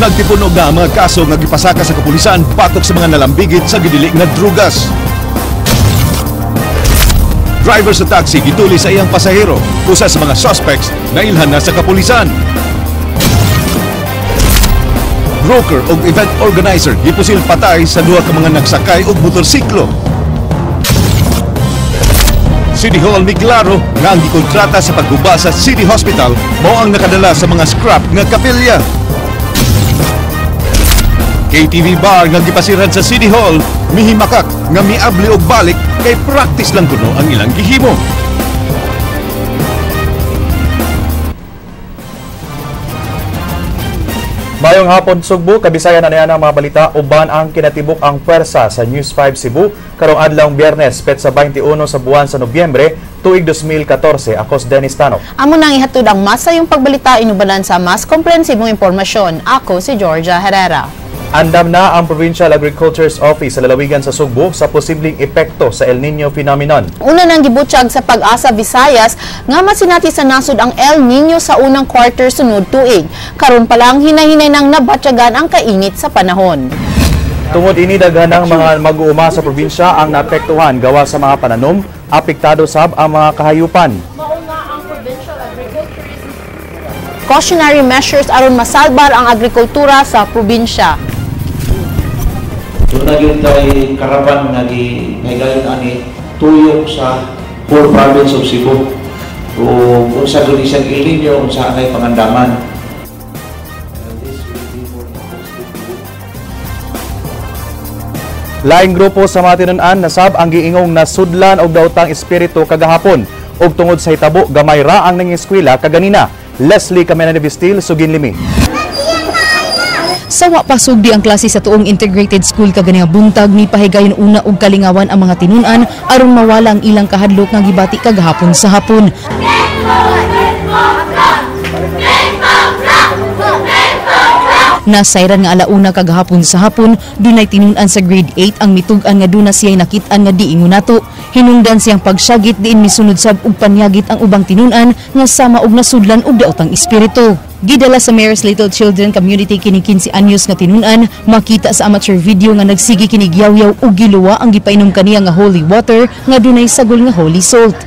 Nagtipunog na ang mga kaso nga gipasaka sa kapulisan patok sa mga nalambigit sa gidili nga drugas. Driver sa taxi gituli sa iyang pasahero. Usa sa mga suspects nailhan na sa kapulisan. Broker o event organizer gipusil patay sa duha ka mga nagsakay og motorsiklo. City Hall ni klaro nga ang gikontrata sa pagguba sa City Hospital mao ang nakadala sa mga scrap nga kapilya. KTV bar nga gipasiran sa City Hall mihimakak nga miabli og balik kay practice lang kuno ang ilang gihimo. Mayong hapon Sugbo, kabisayan na niya ng mga balita uban ang kinatibok ang pwersa sa News 5 Cebu karong adlawng Biyernes petsa 21 sa buwan sa Nobyembre tuig 2014. Ako si Dennis Tanok. Amo nang ihatod ang masayong pagbalita inubanan sa mas komprehensibong impormasyon. Ako si Georgia Herrera. Andam na ang Provincial Agriculture's Office sa lalawigan sa Sugbo sa posibleng epekto sa El Nino phenomenon. Una nang gibutyag sa Pag-asa Visayas nga masinati sa nasod ang El Nino sa unang quarter sunod tuig. Karon pa lang hinay-hinay nang nabatyagan ang kainit sa panahon. Tungod ini daghan ng mga mag-uuma sa probinsya ang naapektuhan gawa sa mga pananom, apektado sab ang mga kahayupan. Cautionary measures aron masalbar ang agrikultura sa probinsya. Doon na yun kay karaban na gayon ani tuyok sa whole province of Cebu. Kung sa doon isang El Nino, kung saan ay pangandaman. Laing grupo sa mga tinunan nasab ang giingong nasudlan og daotang espiritu kagahapon ug tungod sa hitabo gamay ra ang nangiskwela kaganina. Leslie Camenanibistil, Sugin Limi. Sawa pasugdi ang klase sa tuong integrated school kaganiang buntag ni pahigayon una og kalingawan ang mga tinunan aron mawala ang ilang kahadlok nga gibati kagahapon sa hapon. Nasayran nga alauna kagahapon sa hapon, dunay tinunan sa grade 8 ang mitug-an nga duna siya'y nakit-an nga diingon nato. Hinungdan siyang pagsyagit diin misunod sab og panyagit ang ubang tinunan nga sama og nasudlan og daotang espiritu. Gidala sa Mayor's Little Children Community kini 15 anyos nga tinunan, makita sa amateur video nga nagsigi kini gyaw-yaw og giluwa ang gipainom kaniya nga holy water nga dunay sagol nga holy salt.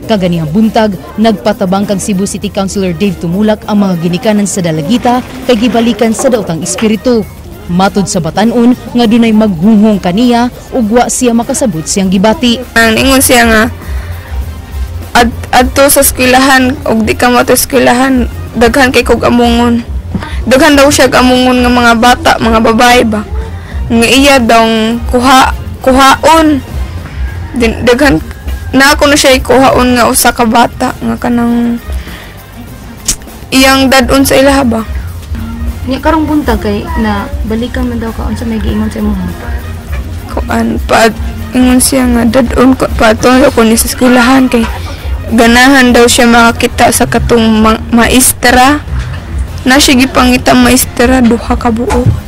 Kaganihang buntag, nagpatabang kang Cebu City Councilor Dave Tumulak ang mga ginikanan sa dalagita kay gibalikan sa daotang espiritu. Matod sa batan-on nga dunay maghunghong kaniya ug wa siya makasabot siyang gibati. Ang ingon siya nga adto sa eskwelahan ug di ka mo to eskwelahan daghan kay kog amungon. Daghan daw siya amungon nga mga bata, mga babae ba. Nga iya daw kuhaon. Daghan na ako na siya ikuhaon nga usa ka bata nga kanang iyang dadon sa ilaha ba. Nya karong buntag kay na balikan man daw ka unsa may giingon sa imong. Kuan pa ingon siya nga dadon ko paton ko ni sa eskwelahan kay ganahan daw siya makakita sa katong maestra. Na siya gipangita maestra duha ka buok.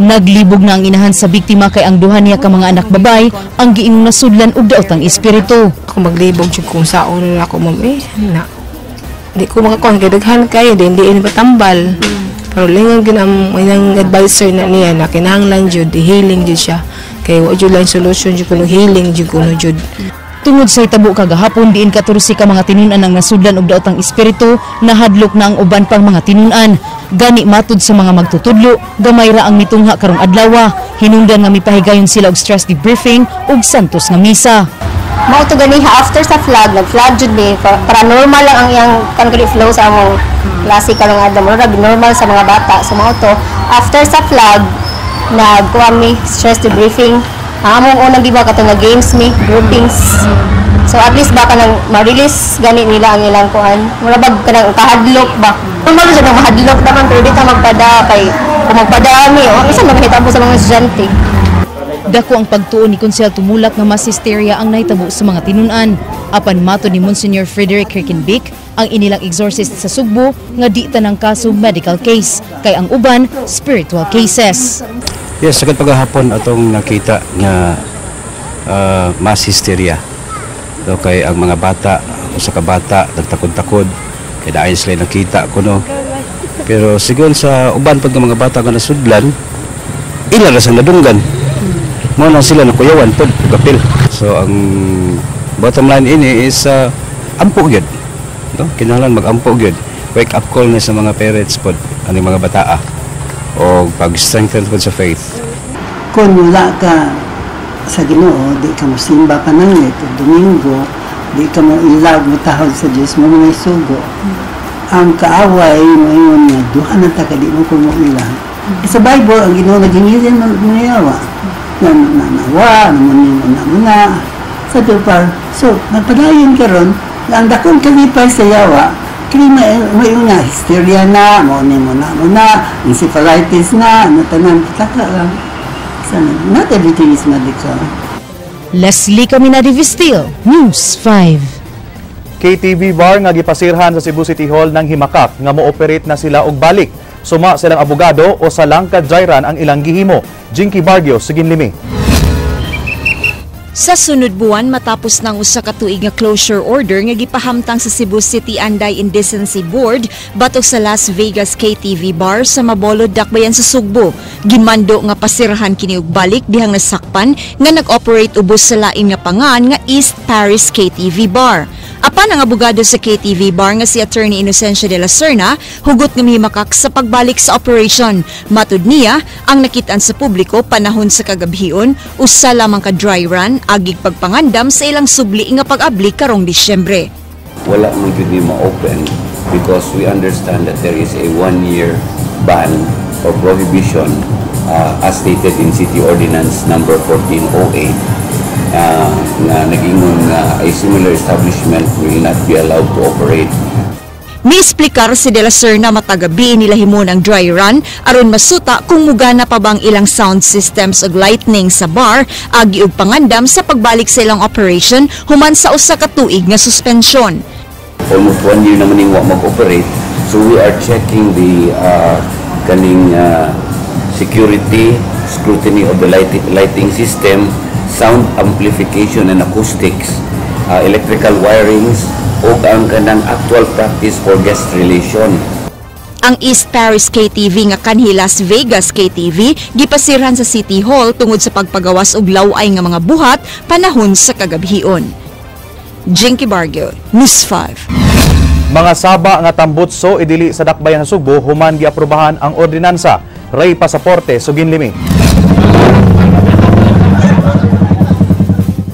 Naglibog na ang inahan sa biktima kay ang duha niya ka mga anak babay ang giingong nasudlan og daotang espiritu. Ako maglibog jud kung saon ako ma'am na. Di ko makakuan kay daghan kayo din di patambal. Pero lingon gid ang advisor na niya na kinahanglan jud healing jud siya. Kay wa jud lang solution jud kuno healing jud kuno jud. Tungod sa hitabo kagahapon diin 14 ka mga tinunan ang nasudlan og daotang espiritu, nahadlok na ang uban pang mga tinunan. Gani matud sa mga magtutudlo, gamay ra ang mitungha karong adlaw. Hinungdan nga mipahigayon sila og stress debriefing ug santos nga misa. Mao to ganiha after sa flag, nag-flag jud ni para normal lang ang iyang concrete flow sa among klase karong adlaw. Normal sa mga bata. So mao to after sa flag nagkuha mi stress debriefing. Among unang giba kato nga games mi groupings. So at least baka nang ma-release gani nila ang ilang kuan. Mura bag kanang kahadlok ba. Normal jud ang mahadlok naman pero di ta magpada kay kung magpadami o isa magahitabo sa mga estudyante. Dako ang pagtuon ni Konsel Tumulak nga mas hysteria ang nahitabo sa mga tinunan. Apan mato ni Monsignor Frederick Kirkenbeek, ang inilang exorcist sa Sugbo nga di tanang kaso medical case kay ang uban spiritual cases. Yes, sagad paghapon atong nakita nga mass hysteria. So kay ang mga bata usa ka bata nagtakod-takod kay daayon sila nakita ko no. Pero sigon sa uban pag mga bata nga nasudlan, ila ra sa nadunggan. Mo na sila nakuyawan pod kapil. So ang bottom line ini is ampo gyud. No? Kinahanglan mag-ampo gyud. Wake up call na sa mga parents pod ani mga bataa o pag-strengthen pod sa faith. Kung wala ka sa Ginoo, di ka mo simba pananglit o Domingo, di ka mo ilag mo tahod sa Diyos mo mga sugo. Ang kaaway mo yun nga, duha na ta ka di mo kung mo ilang. Sa Bible, ang Ginoo nagingilin mo yawa. Nawa, muna. Sa Dupar. So, napadayon ka ron, ang dakong kalipay sa yawa, kaya mo yung na, hysteria na, muna, encephalitis na, tanan, taka lang. Not everything is medical. Leslie Caminadi-Vistil, News 5. KTV bar nga gipasirhan sa Cebu City Hall ng Himakak nga mo-operate na sila og balik. Suma silang abogado o sa langkad jayran ang ilang gihimo. Jinky Bargio, Siginlimi. Sa sunod buwan matapos ng usa ka tuig nga closure order nga gipahamtang sa Cebu City Anti-Indecency Board batok sa Las Vegas KTV bar sa Mabolod, Dakbayan sa Sugbo, gimando nga pasirahan kini og balik dihang nasakpan nga nag-operate ubos sa lain nga pangan nga East Paris KTV bar. Apan ang abogado sa KTV bar nga si Attorney Inocencio de la Serna hugot nga mihimakak sa pagbalik sa operation. Matud niya, ang nakitaan sa publiko panahon sa kagabhion usa lamang ka dry run agig pagpangandam sa ilang subli nga pag-abli karong Disyembre. Wala mo gyud ni ma-open because we understand that there is a 1-year ban or prohibition as stated in City Ordinance number 1408 na nag-ingon a similar establishment will not be allowed to operate. Ni-explikar si De La Serna matagabi nila himo ng dry run aron masuta kung mugana pa bang ilang sound systems ug lightning sa bar agi og pangandam sa pagbalik sa ilang operation human sa usa ka tuig nga suspensyon. Almost 1 year naman yung mag-operate, so we are checking the kaning security, scrutiny of the lighting system, sound amplification and acoustics, electrical wirings, o ang kanang actual practice for guest relation. Ang East Paris KTV nga kanhi Las Vegas KTV gipasirhan sa City Hall tungod sa pagpagawas og laway nga mga buhat panahon sa kagabhion. Jinky Bargio, News 5. Mga saba nga tambutso idili sa Dakbayan sa Sugbo human giaprubahan ang ordinansa. Ray Pasaporte, Suginlimi.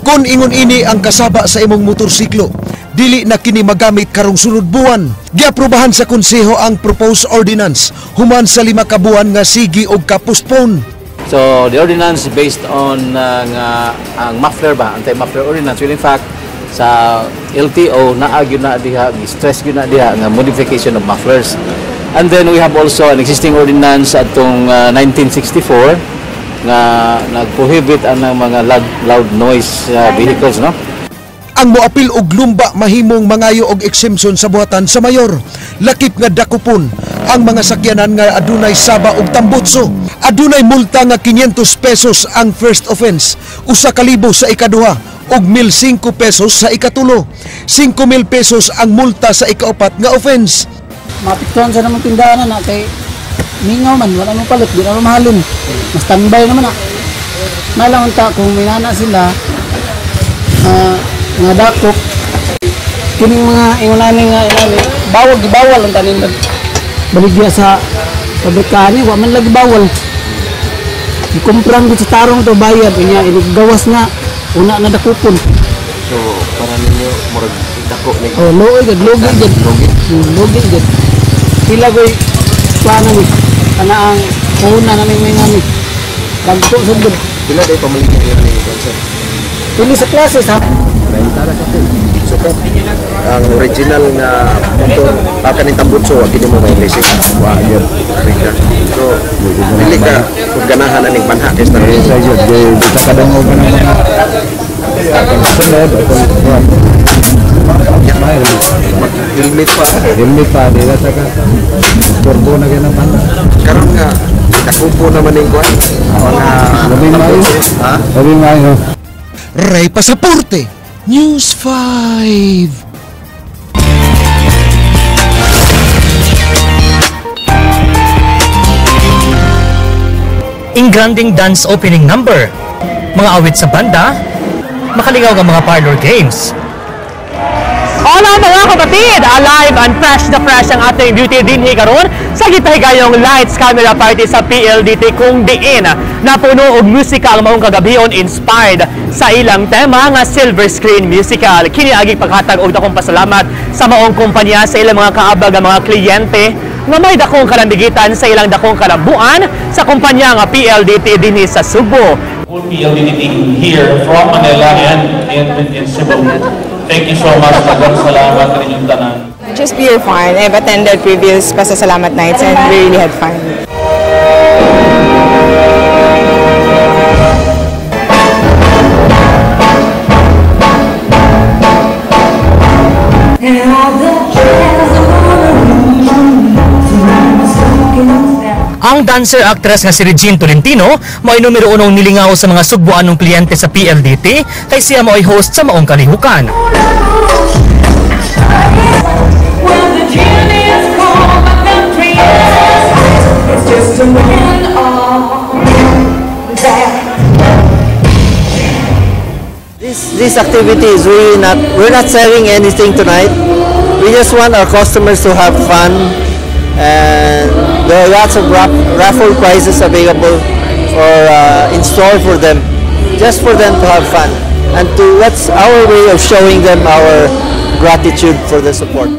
Kung ingon ini ang kasaba sa imong motorsiklo, dili na kini magamit karong sunod buwan. Giaprubahan sa konseho ang proposed ordinance human sa 5 ka buwan nga sige og ka-postpone. So the ordinance is based on ang muffler ba, anti-muffler ordinance. Well, in fact, sa LTO naagyo na diha, stress gyud na diha nga modification of mufflers. And then we have also an existing ordinance atong 1964 nga nag-prohibit ang mga loud noise vehicles, no? Ang moapil og lumba mahimong mangayo og exemption sa buhatan sa mayor. Lakip nga dakupon ang mga sakyanan nga adunay saba og tambutso. Adunay multa nga 500 pesos ang first offense, 1,000 sa ikaduha og 1,005 pesos sa ikatulo. 5,000 pesos ang multa sa ikaapat nga offense. Mapiktuhan sa namang tindahan na kay mingaw man, wala mong palit, di na mahalin. Mas tambay naman na. Malang ta kung may nana sila, nga dakop, kining mga ingulaning nga bawal ang tanin baligya sa pabrikahan niya, wala man lagi bawal. Ikumprang ko sa tarong to bayad, gawas na, una na dakupon. So, para ninyo, murag dako na oh, logi gid. Pila ko'y plano ni, kana ang una namin may nami. Bagto sundod. Pila day pamaligyan niyo ni concert? Pili sa klase ha? Rentara ka po. So, ang original na motor, kanin tambutso, wag mo may lesson. Wag yun. So, pili ka, kung ganahan na ning banha, kaya sa iyo, di ka kadangog ka naman. Helmet pa, di na saka turbo na ganang banha. Karoon nga, nakupo naman yung kuwan. Labing mayo. Ray Pasaporte, News 5. ingranding dance opening number, mga awit sa banda, makaligaw ng mga parlor games. Hola mga kapatid! Alive and fresh na fresh ang ating beauty din karon sa gitahigayong lights camera party sa PLDT kung diin napuno og musika ang maong kagabion inspired sa ilang tema nga silver screen musical. Kini agi paghatag og dakong pasalamat sa maong kumpanya sa ilang mga kaabag nga mga kliyente nga may dakong kalambigitan sa ilang dakong kalambuan sa kumpanya nga PLDT dinhi sa Subo. PLDT here from Manila and in Cebu. Thank you so much. Salamat sa inyong tanan. Just pure fun. I've attended previous Pasasalamat nights and we really had fun. Ang dancer-actress nga si Regine Tolentino mo'y numero 1 nilingaw sa mga sugbuanong kliyente sa PLDT kay siya mo'y host sa maong kalihukan. This activity is really we're not selling anything tonight. We just want our customers to have fun. And there are lots of raffle prizes available in store for them, just for them to have fun. And that's our way of showing them our gratitude for the support.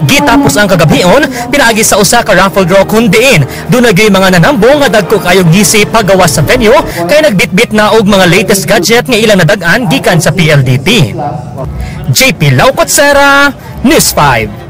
Gitapos ang kagabion, pinaagi sa usa ka raffle draw kundiin. Doon nagay mga nanambong nga dagko kayog gisi pagawas sa venue kay nagbitbit na og mga latest gadget nga ilang nadagan gikan sa PLDT. JP Laucotsera, News 5.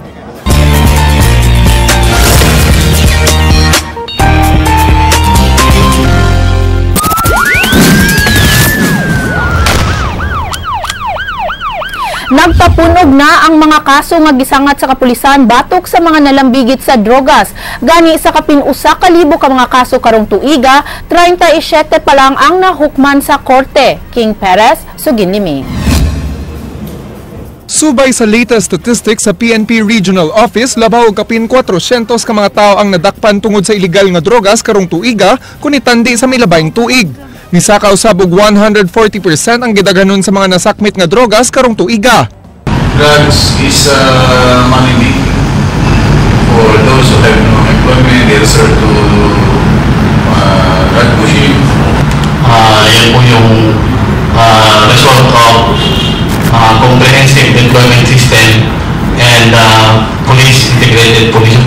Nagpapunog na ang mga kaso nga gisangat sa kapulisan batok sa mga nalambigit sa drogas. Gani sa kapin-usa ka libo ka mga kaso karong tuiga, 37 pa lang ang nahukman sa korte. King Perez, Suginlimi. Subay sa latest statistics sa PNP Regional Office, labaw og kapin 400 ka mga tao ang nadakpan tungod sa illegal nga drogas karong tuiga kunitandi sa milabayng tuig. Misaka usab og 140% ang gidaghanon sa mga nasakmit nga drogas karong tuiga. Drugs is money making for those who have no employment. They resort to drug pushing. Yan po yung result of comprehensive employment system and integrated police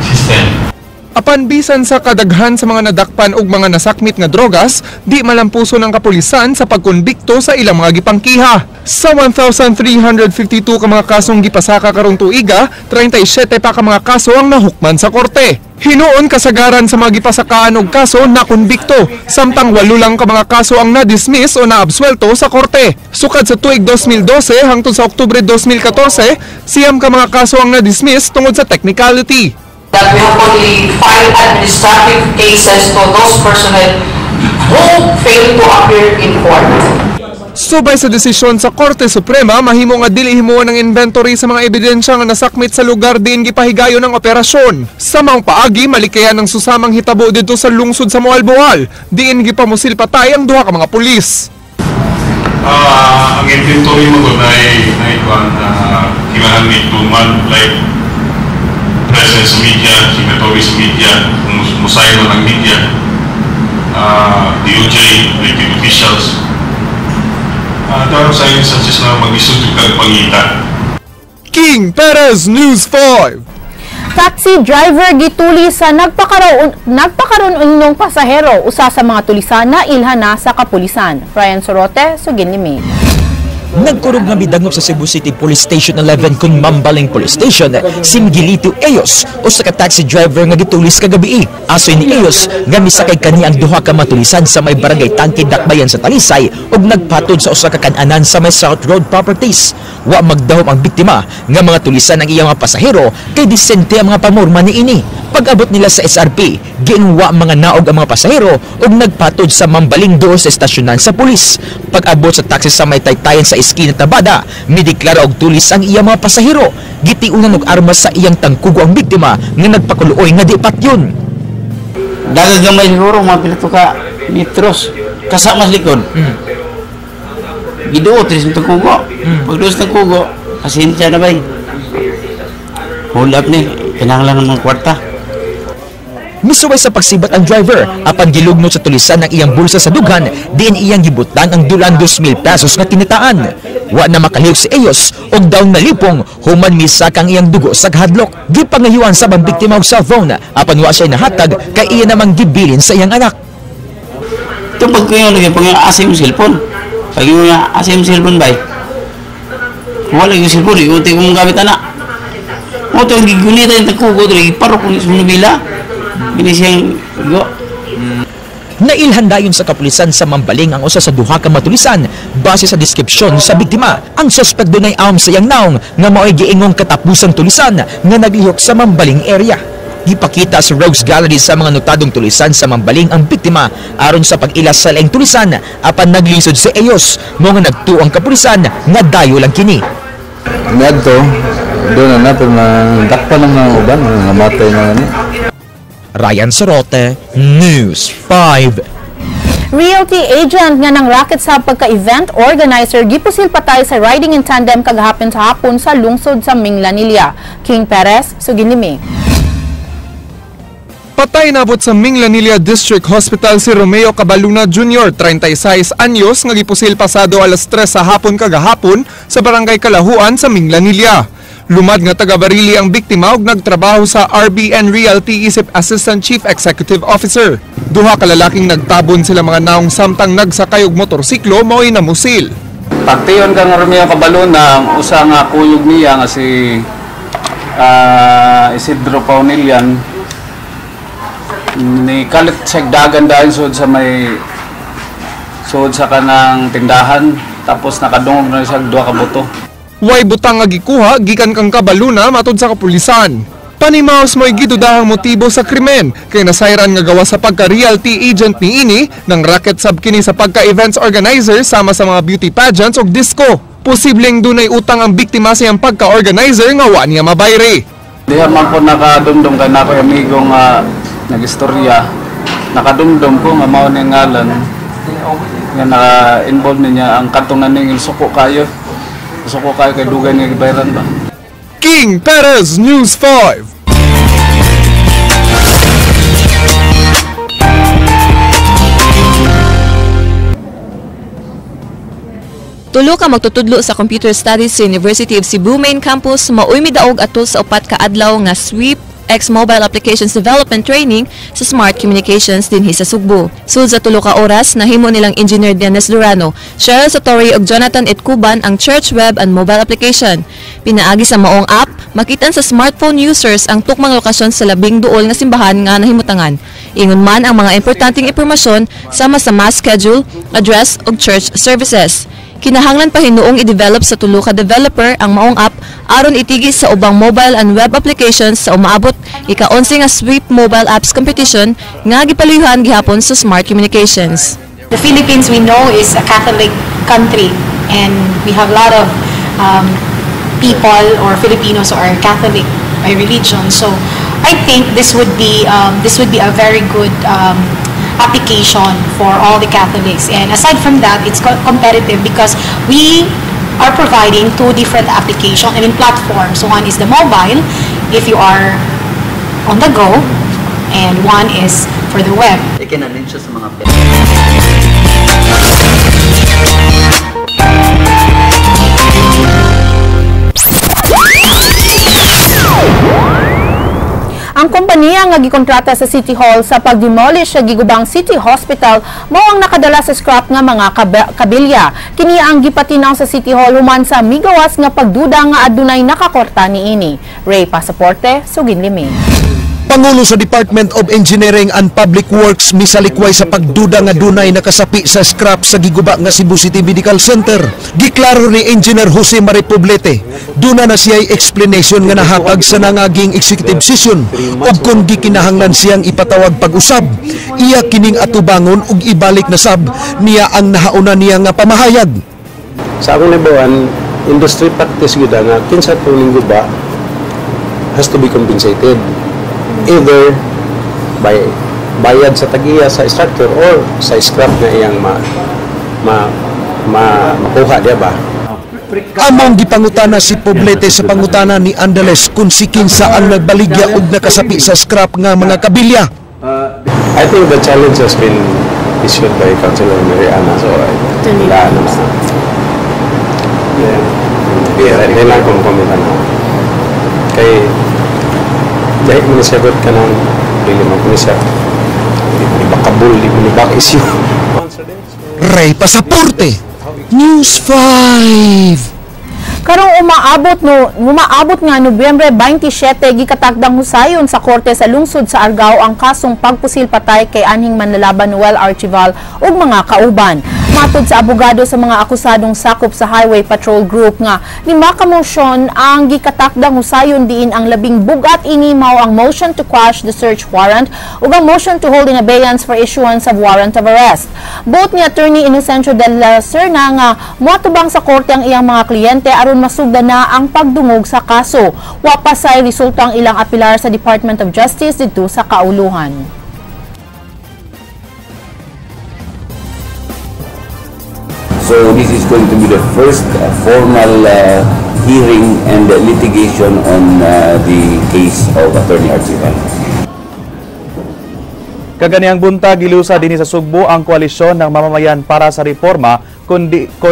system. Apan bisan sa kadaghan sa mga nadakpan og mga nasakmit nga drogas, di malampuso ng kapulisan sa pagkonbikto sa ilang mga gipangkiha. Sa 1,352 ka mga kasong gipasaka karong tuiga, 37 pa ka mga kaso ang nahukman sa korte. Hinuon kasagaran sa mga gipasakaan og kaso na konbikto, samtang 8 lang ka mga kaso ang na-dismiss o na-absuelto sa korte. Sukad sa tuig 2012 hangtod sa Oktubre 2014, siyam ka mga kaso ang na-dismiss tungod sa technicality. That we have only filed administrative cases to those personnel who fail to appear in court. Subay sa desisyon sa Korte Suprema, mahimo nga dili himuon ang inventory sa mga ebidensya nga nasakmit sa lugar diin gipahigayon ng operasyon. Sa maong paagi, malikayan ang susamang hitabo dito sa lungsod sa Moalboal, diin gipamusil patay ang duha ka mga pulis. Ang inventory mo na kailangan need to like presence sa media, signatory sa media, musaylo ng media, DOJ, elected officials. Darong sa instances na mag-isod yung pangita. King Perez, News 5. Taxi driver gituli sa nagpakaroon unnong pasahero usa sa mga tulisan na ilhan na sa kapulisan. Ryan Sorote, Suginlimi. Nagkurog nga midangop sa Cebu City Police Station 11 kung Mambaling Police Station si Miguelito Eos o sa ka-taxi driver nga gitulis kagabi. Asoy ni Eos nga misakay kani ang duha ka matulisan sa may barangay Tangkid Dakbayan sa Talisay ug nagpatod sa usa ka kan-anan sa may South Road Properties. Wa magdahom ang biktima nga mga tulisan ang iyang mga pasahero kay disente ang mga pamorma niini. Pag-abot nila sa SRP, giingwa mga naog ang mga pasahero ug nagpatod sa mambaling doon sa estasyonan sa pulis. Pag-abot sa taxi sa may taytayan sa Esquina Tabada, mideklara og tulis ang iyang mga pasahero. Gitiunan og armas sa iyang tangkugo ang biktima nga nagpakuluoy nga di patyon. Dagat gamay siguro mga pilito ka metros kasama sa likod. Giduot rin sa tangkugo. Pagduot sa tangkugo, pasensya na ba? Hold up ni, kinahanglan ng mga kwarta. Misuway sa pagsibat ang driver, apan gilugno sa tulisan ng iyang bulsa sa dughan, diin iyang gibutan ang 200,000 pesos nga kinitaan. Wa na makalihok si Eyos og daw nalipong human misa kang iyang dugo sa hadlok. Gipangayuan sa biktima og cellphone, apan wa siya nahatag kay iya namang gibilin sa iyang anak. Itong pagkuyo lagi pang asim cellphone. Pag yung asim cellphone bay. Wala yung cellphone, iuti kong gamit anak. Mo to gigunita yung tagkugo dili parok ni sunubila. Ini siyang go. Nailhan dayon sa kapulisan sa Mambaling ang usa sa duha ka matulisan base sa deskripsyon sa biktima. Ang suspect dunay arms sa iyang naong nga mao'y giingong katapusang tulisan nga naglihok sa Mambaling area. Gipakita sa Rogues Gallery sa mga notadong tulisan sa Mambaling ang biktima aron sa pag-ilas sa laing tulisan apan naglisod si Eyos mo nga nagtuo ang kapulisan nga dayo lang kini. Ngadto doon na natin dakpan ng mga uban nga matay na ni. Ryan Sorote, News 5. Realty agent nga ng racket sa pagka-event organizer gipusil patay sa riding in tandem kagahapon sa hapon sa lungsod sa Minglanilla. King Perez, Suginlimi. Patay nabot sa Minglanilla District Hospital si Romeo Cabaluna Jr., 36 anyos, nga gipusil pasado alas 3 sa hapon kagahapon sa Barangay Kalahuan sa Minglanilla. Lumad nga taga-Barili ang biktima ug nagtrabaho sa RBN Realty isip Assistant Chief Executive Officer. Duha ka lalaking nagtabon sila mga naong samtang nagsakay og motorsiklo mao'y namusil. Pagtiyon kang Romeo Cabaluna, ang usa nga kuyog niya nga si Isidro Paunilian ni kalit sagdagan dahil sud sa kanang tindahan tapos nakadungog na siya duha ka buto. Way butang nga gikuha gikan kang Cabaluna matod sa kapulisan. Panimaos mo'y gidudahang motibo sa krimen kay nasayran nga gawa sa pagka-realty agent ni ini ng racket sub kini sa pagka-events organizer sama sa mga beauty pageants o disco. Posibleng dunay utang ang biktima sa iyang pagka-organizer nga wa niya mabayre. Diha man po nakadumdum kay nako amigo nga nagistorya. Nakadumdum ko nga mao ni ngalan nga na-involve niya ang katungan ning suko kayo. Suko kayo kay dugay nga gibayaran ba. King Perez, News 5. Tulo ka magtutudlo sa Computer Studies sa University of Cebu Main Campus mao'y midaog atol sa upat ka adlaw nga sweep Mobile Applications Development Training sa Smart Communications dinhi sa Sugbo. Sud sa tulo ka oras nahimo nilang Engineer Dennis Durano, Cheryl Satori ug Jonathan Itkuban ang Church Web and Mobile Application. Pinaagi sa maong app, makitan sa smartphone users ang tukmang lokasyon sa labing duol nga simbahan nga nahimutangan. Ingon man ang mga importanteng impormasyon sama sa mass schedule, address ug church services. Kinahanglan pa hinuong i-develop sa tulo ka developer ang maong app aron itigi sa ubang mobile and web applications sa umaabot ika-11 nga Sweep Mobile Apps Competition nga gipaluyuhan gihapon sa Smart Communications. The Philippines, we know, is a Catholic country and we have a lot of people or Filipinos who are Catholic by religion. So I think this would be a very good application for all the Catholics. And aside from that, it's competitive because we are providing two different applications, platforms. So one is the mobile, if you are on the go, and one is for the web. Ikinalin siya sa mga Ang kompanya nga gikontrata sa City Hall sa pag-demolish sa gigubang City Hospital mao ang nakadala sa scrap nga mga kabilya. Kini ang gipatinaw sa City Hall human sa migawas nga pagduda nga adunay nakakorta niini. Ray Pasaporte, Suginlimi. Pangulo sa Department of Engineering and Public Works misalikway sa pagduda nga dunay nakasapi sa scrap sa giguba nga Cebu City Medical Center. Giklaro ni Engineer Jose Maripoblete, duna na siya'y explanation nga nahatag sa nangaging executive session ug kung gikinahanglan siyang ipatawag pag-usab. Iya kining atubangon ug ibalik na sab niya ang nahauna niya nga pamahayag. Sa akong nabawan, industry practice gud nga kinsa tuning guba has to be compensated either by bayad sa tagiya sa structure or sa scrap na iyang makuha, di ba? Among gipangutana si Poblete sa pangutana ni Andales kung si kinsa ang nagbaligya ug nakasapi sa scrap nga mga kabilya. I think the challenge has been issued by Councilor Mariana, so wala naman. Hindi lang kung kumita na. Kay dahil manasagot ka ng hindi mo siya ibakabul, ibak issue. Ray Pasaporte, News 5. Karong umaabot nga Nobyembre 27 gikatakdang husayon sa korte sa lungsod sa Argao ang kasong pagpusil patay kay anhing manlalaban Noel Archival ug mga kauban. Matod sa abogado sa mga akusadong sakop sa Highway Patrol Group nga ni makamosyon ang gikatakdang husayon diin ang labing bugat ini mao ang motion to quash the search warrant ug ang motion to hold in abeyance for issuance of warrant of arrest. Both ni Attorney Inocencio de la Serna nga moatubang sa korte ang iyang mga kliyente aron masugda na ang pagdungog sa kaso. Wa pa say resulta ang ilang apilar sa Department of Justice dito sa kauluhan. So this is going to be the first formal hearing and litigation on the case of Attorney Archival. Kaganihang buntag gilusa dinhi sa Sugbo ang koalisyon ng mamamayan para sa reforma kon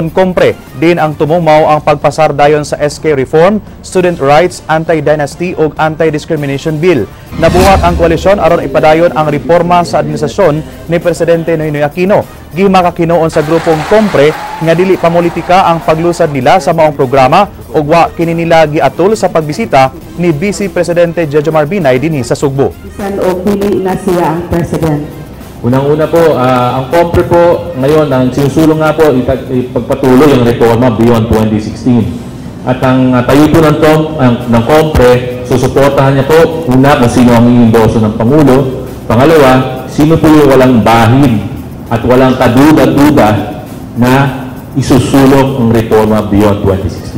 kompre din ang tumumaw ang pagpasar dayon sa SK Reform, Student Rights, Anti-Dynasty ug Anti-Discrimination Bill. Nabuhat ang koalisyon aron ipadayon ang reforma sa administrasyon ni Presidente Noynoy Aquino. Gimakakinoon sa grupong kompre nga dili pamulitika ang paglusad nila sa maong programa ug wa kini nila giatul sa pagbisita ni Vice Presidente Jejomar Binay dinhi sa Sugbo. O pili na siya ang President. Unang-una po, ang kompre po ngayon, ang sinusulong nga po ipagpatuloy ang reforma beyond 2016. At ang tayo po ng kompre, susuportahan niya po, una kung sino ang iimboso ng Pangulo. Pangalawa, sino po yung walang bahid at walang kaduda-duda na isusulong ang reforma beyond 2016.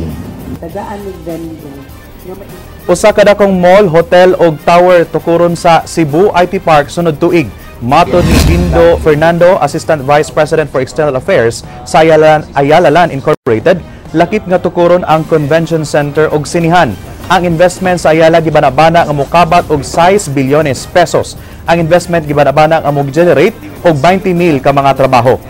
Usa ka dakong mall, hotel ug tower tukuron sa Cebu IT Park sunod tuig. Matod ni Dindo Fernando, Assistant Vice President for External Affairs sa Ayala Land Incorporated, lakip nga tukuron ang Convention Center ug sinihan. Ang investment sa Ayala gibanabana nga mokabat og 6 bilyones pesos. Ang investment gibanabana nga mo-generate og 20,000 ka mga trabaho.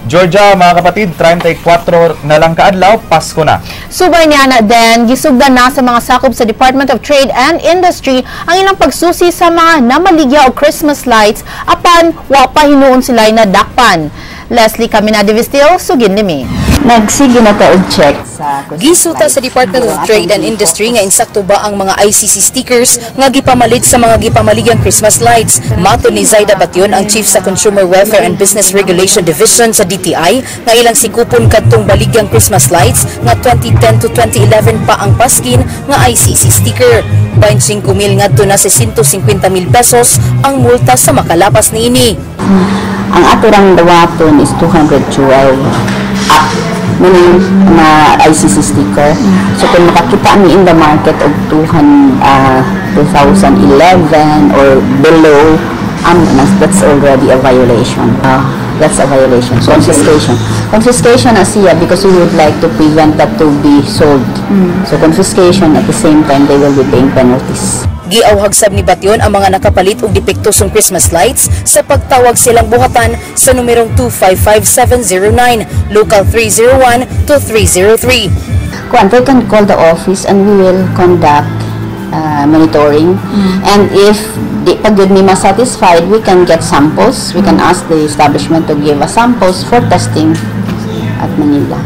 Georgia, mga kapatid, 34 na lang kaadlaw, Pasko na. Subay niya na din, gisugdan na sa mga sakop sa Department of Trade and Industry ang ilang pagsusi sa mga namaligya o Christmas lights apan wa pa hinuon sila na dakpan. Leslie Caminadivistil, sugin nimi. Nagsige na ta og check sa gisuta sa Department of Trade and Industry nga insakto ba ang mga ICC stickers nga gipamalit sa mga gipamaligyang Christmas lights. Mato ni Zaida Batyon, ang Chief sa Consumer Welfare and Business Regulation Division sa DTI, nga ilang sikupon kadtong baligyang Christmas lights nga 2010 to 2011 pa ang paskin nga ICC sticker. 25,000 ngadto na 650,000 pesos ang multa sa makalapas niini. Ang aturang dawaton is 212 up meaning na ICC sticker. So kung makakita ni in the market of 2011 or below, that's already a violation. That's a violation. Confiscation. Confiscation as siya because we would like to prevent that to be sold. So confiscation at the same time they will be paying penalties. Giawhag sab ni Batyon ang mga nakapalit og depektosong Christmas lights sa pagtawag silang buhatan sa numerong 255709, local 301 to 303. They can call the office and we will conduct monitoring. And if pag di ma-satisfied, we can get samples. We can ask the establishment to give us samples for testing at Manila.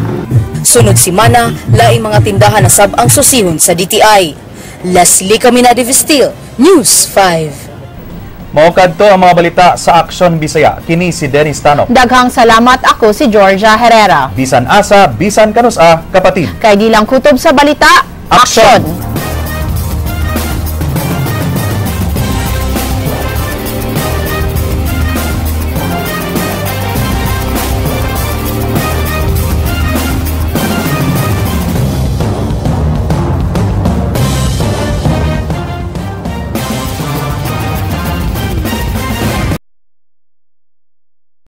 Sunod simana, laing mga tindahan na sab-ang susihon sa DTI. Leslie Camina de Vistil, News 5. Maukad to ang mga balita sa Aksyon Bisaya. Kini si Dennis Tanok. Daghang salamat, ako si Georgia Herrera. Bisan asa, bisan kanusa, kapatid. Kay di lang kutob sa balita, aksyon!